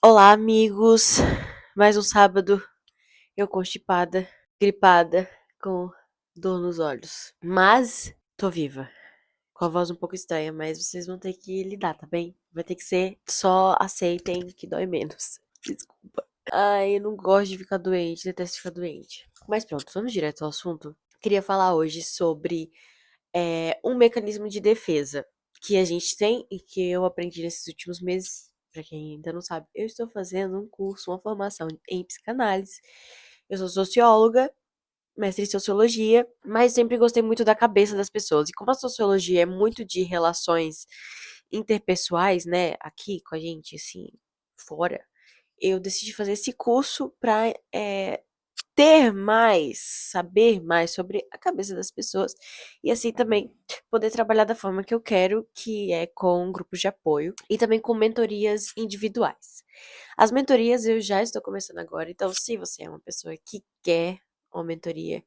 Olá, amigos. Mais um sábado, eu constipada, gripada, com dor nos olhos. Mas tô viva. Com a voz um pouco estranha, mas vocês vão ter que lidar, tá bem? Vai ter que ser, só aceitem que dói menos. Desculpa. Ai, eu não gosto de ficar doente, detesto ficar doente. Mas pronto, vamos direto ao assunto. Queria falar hoje sobre um mecanismo de defesa que a gente tem e que eu aprendi nesses últimos meses. Pra quem ainda não sabe, eu estou fazendo um curso, uma formação em psicanálise. Eu sou socióloga, mestre em sociologia, mas sempre gostei muito da cabeça das pessoas. E como a sociologia é muito de relações interpessoais, né, aqui com a gente, assim, fora, eu decidi fazer esse curso pra ter mais, saber mais sobre a cabeça das pessoas e assim também poder trabalhar da forma que eu quero, que é com grupos de apoio e também com mentorias individuais. As mentorias eu já estou começando agora, então se você é uma pessoa que quer uma mentoria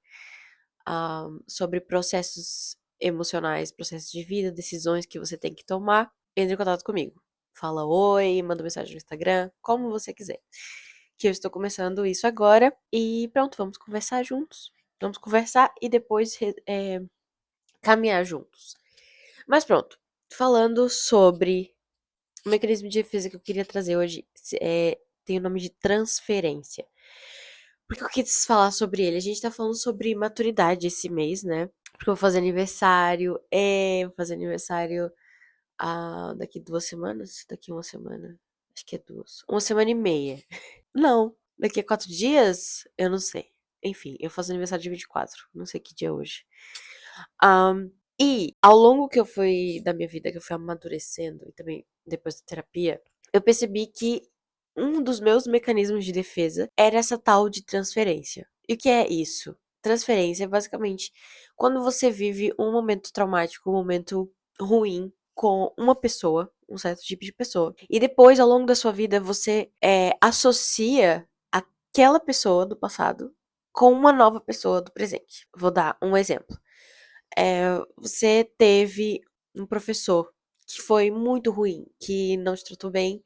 sobre processos emocionais, processos de vida, decisões que você tem que tomar, entre em contato comigo. Fala oi, manda mensagem no Instagram, como você quiser. Que eu estou começando isso agora e pronto, vamos conversar juntos. Vamos conversar e depois caminhar juntos. Mas pronto, falando sobre o mecanismo de defesa que eu queria trazer hoje, tem o nome de transferência. Porque eu quis falar sobre ele. A gente tá falando sobre maturidade esse mês, né? Porque eu vou fazer aniversário. Vou fazer aniversário daqui 2 semanas. Daqui uma semana. Acho que é duas. Uma semana e meia. Não. Daqui a 4 dias? Eu não sei. Enfim, eu faço aniversário dia 24. Não sei que dia é hoje. E ao longo que eu fui da minha vida, que eu fui amadurecendo, e também depois da terapia, eu percebi que um dos meus mecanismos de defesa era essa tal de transferência. E o que é isso? Transferência é basicamente quando você vive um momento traumático, um momento ruim com uma pessoa, um certo tipo de pessoa, e depois, ao longo da sua vida, você associa aquela pessoa do passado com uma nova pessoa do presente. Vou dar um exemplo. Você teve um professor que foi muito ruim, que não te tratou bem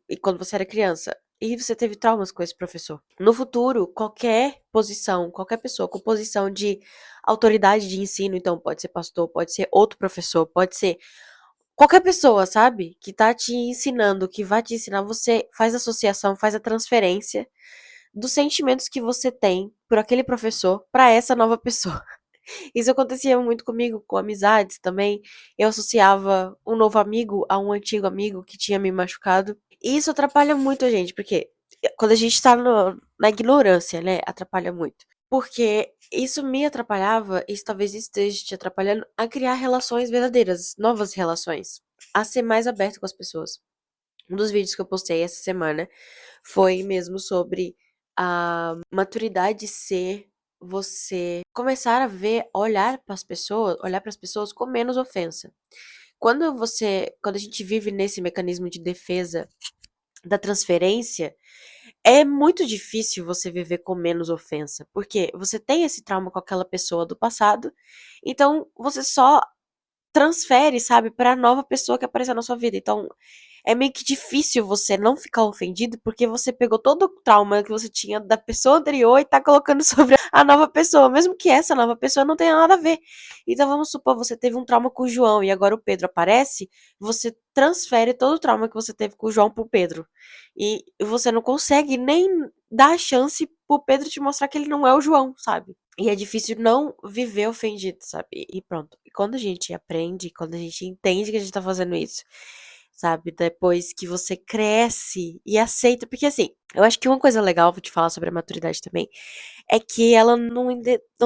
e quando você era criança. E você teve traumas com esse professor. No futuro, qualquer posição, qualquer pessoa com posição de autoridade de ensino, então pode ser pastor, pode ser outro professor, pode ser qualquer pessoa, sabe? Que tá te ensinando, que vai te ensinar, você faz associação, faz a transferência dos sentimentos que você tem por aquele professor para essa nova pessoa. Isso acontecia muito comigo, com amizades também. Eu associava um novo amigo a um antigo amigo que tinha me machucado. E isso atrapalha muito a gente, porque quando a gente tá na ignorância, né, atrapalha muito. Porque isso me atrapalhava, e talvez esteja te atrapalhando, a criar relações verdadeiras, novas relações, a ser mais aberto com as pessoas. Um dos vídeos que eu postei essa semana foi mesmo sobre a maturidade ser você começar a ver, olhar para as pessoas com menos ofensa. Quando a gente vive nesse mecanismo de defesa da transferência, é muito difícil você viver com menos ofensa, porque você tem esse trauma com aquela pessoa do passado, então você só transfere, sabe, pra nova pessoa que apareceu na sua vida. Então, é meio que difícil você não ficar ofendido, porque você pegou todo o trauma que você tinha da pessoa anterior e tá colocando sobre a nova pessoa, mesmo que essa nova pessoa não tenha nada a ver. Então, vamos supor, você teve um trauma com o João e agora o Pedro aparece, você transfere todo o trauma que você teve com o João pro Pedro. E você não consegue nem dar a chance pro Pedro te mostrar que ele não é o João, sabe? E é difícil não viver ofendido, sabe? E pronto. E quando a gente aprende, quando a gente entende que a gente tá fazendo isso, sabe? Depois que você cresce e aceita. Porque assim, eu acho que uma coisa legal, vou te falar sobre a maturidade também, é que ela não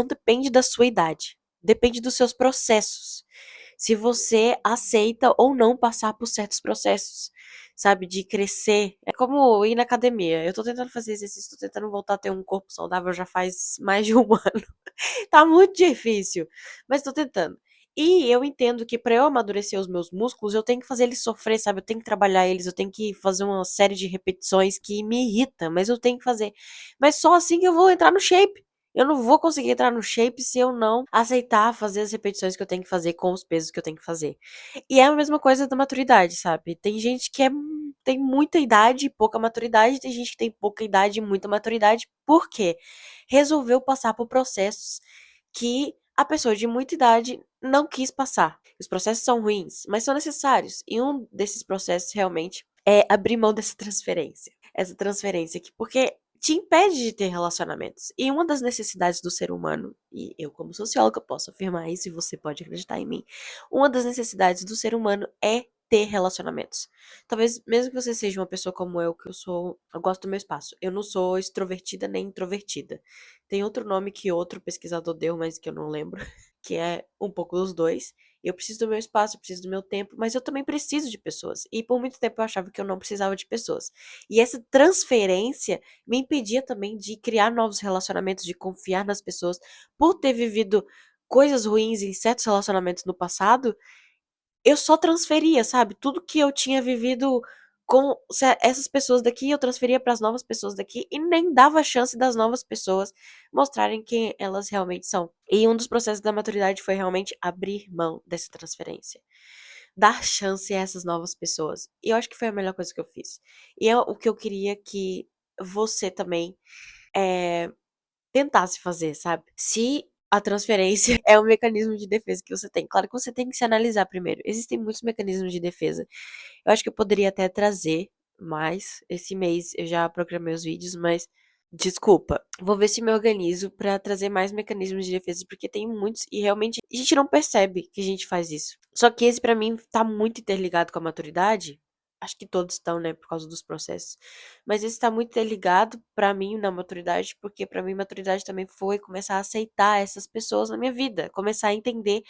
depende da sua idade. Depende dos seus processos. Se você aceita ou não passar por certos processos, sabe? De crescer. É como ir na academia. Eu tô tentando fazer exercício, tô tentando voltar a ter um corpo saudável já faz mais de um ano. Tá muito difícil, mas tô tentando. E eu entendo que pra eu amadurecer os meus músculos, eu tenho que fazer eles sofrer, sabe? Eu tenho que trabalhar eles, eu tenho que fazer uma série de repetições que me irrita, mas eu tenho que fazer. Mas só assim que eu vou entrar no shape. Eu não vou conseguir entrar no shape se eu não aceitar fazer as repetições que eu tenho que fazer com os pesos que eu tenho que fazer. E é a mesma coisa da maturidade, sabe? Tem gente que tem muita idade e pouca maturidade, tem gente que tem pouca idade e muita maturidade. Por quê? Resolveu passar por processos que a pessoa de muita idade não quis passar. Os processos são ruins, mas são necessários. E um desses processos realmente é abrir mão dessa transferência. Essa transferência aqui, porque te impede de ter relacionamentos. E uma das necessidades do ser humano, e eu como socióloga posso afirmar isso e você pode acreditar em mim, uma das necessidades do ser humano é ter relacionamentos. Talvez mesmo que você seja uma pessoa como eu, que eu gosto do meu espaço. Eu não sou extrovertida nem introvertida. Tem outro nome que outro pesquisador deu, mas que eu não lembro, que é um pouco dos dois. Eu preciso do meu espaço, eu preciso do meu tempo, mas eu também preciso de pessoas. E por muito tempo eu achava que eu não precisava de pessoas. E essa transferência me impedia também de criar novos relacionamentos, de confiar nas pessoas, por ter vivido coisas ruins em certos relacionamentos no passado, eu só transferia, sabe? Tudo que eu tinha vivido com essas pessoas daqui, eu transferia para as novas pessoas daqui e nem dava chance das novas pessoas mostrarem quem elas realmente são. E um dos processos da maturidade foi realmente abrir mão dessa transferência. Dar chance a essas novas pessoas. E eu acho que foi a melhor coisa que eu fiz. E é o que eu queria que você também tentasse fazer, sabe? Se a transferência é um mecanismo de defesa que você tem. Claro que você tem que se analisar primeiro. Existem muitos mecanismos de defesa. Eu acho que eu poderia até trazer mais. Esse mês eu já programei os vídeos, mas desculpa. Vou ver se me organizo pra trazer mais mecanismos de defesa, porque tem muitos e realmente a gente não percebe que a gente faz isso. Só que esse pra mim tá muito interligado com a maturidade. Acho que todos estão, né, por causa dos processos. Mas esse tá muito interligado pra mim na maturidade, porque pra mim maturidade também foi começar a aceitar essas pessoas na minha vida, começar a entender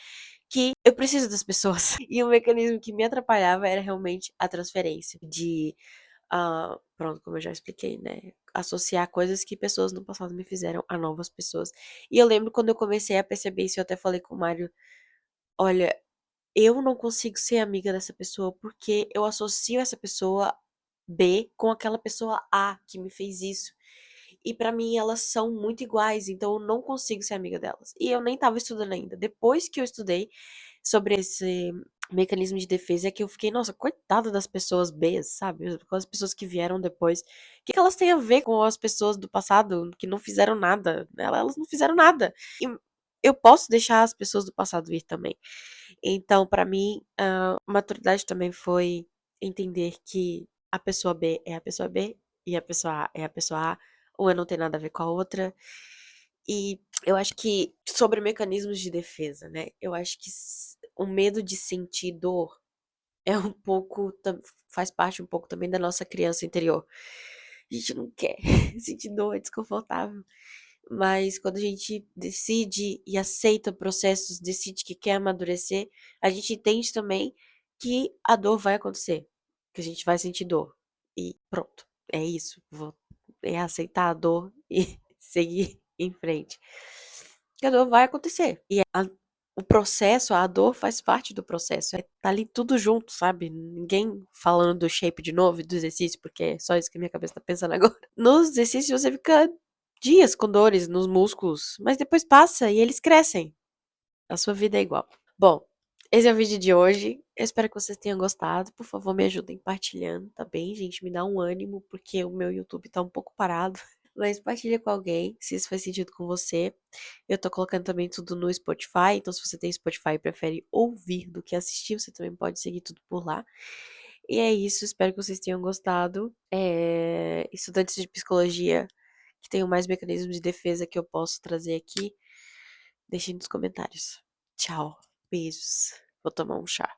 que eu preciso das pessoas. E o mecanismo que me atrapalhava era realmente a transferência de, pronto, como eu já expliquei, né, associar coisas que pessoas no passado me fizeram a novas pessoas. E eu lembro quando eu comecei a perceber isso, eu até falei com o Mário, olha, eu não consigo ser amiga dessa pessoa porque eu associo essa pessoa B com aquela pessoa A que me fez isso. E pra mim elas são muito iguais, então eu não consigo ser amiga delas. E eu nem tava estudando ainda. Depois que eu estudei sobre esse mecanismo de defesa, é que eu fiquei, nossa, coitada das pessoas B, sabe? Com as pessoas que vieram depois. O que que elas têm a ver com as pessoas do passado que não fizeram nada? Elas não fizeram nada. E eu posso deixar as pessoas do passado vir também. Então, pra mim, a maturidade também foi entender que a pessoa B é a pessoa B e a pessoa A é a pessoa A. Uma não tem nada a ver com a outra. E eu acho que sobre mecanismos de defesa, né? Eu acho que o medo de sentir dor é um pouco, faz parte um pouco também da nossa criança interior. A gente não quer sentir dor, é desconfortável. Mas quando a gente decide e aceita processos, decide que quer amadurecer, a gente entende também que a dor vai acontecer, que a gente vai sentir dor. E pronto, é isso. É aceitar a dor e seguir em frente. Que a dor vai acontecer. E o processo, a dor faz parte do processo. Tá ali tudo junto, sabe? Ninguém falando do shape de novo e do exercício, porque é só isso que a minha cabeça tá pensando agora. Nos exercícios você fica dias com dores nos músculos, mas depois passa e eles crescem. A sua vida é igual. Bom, esse é o vídeo de hoje. Eu espero que vocês tenham gostado. Por favor, me ajudem partilhando, tá bem, gente? Me dá um ânimo, porque o meu YouTube tá um pouco parado. Mas partilha com alguém, se isso faz sentido com você. Eu tô colocando também tudo no Spotify, então se você tem Spotify e prefere ouvir do que assistir, você também pode seguir tudo por lá. E é isso, espero que vocês tenham gostado. Estudantes de psicologia que tenham mais mecanismos de defesa que eu posso trazer aqui, deixem nos comentários. Tchau, beijos. Vou tomar um chá.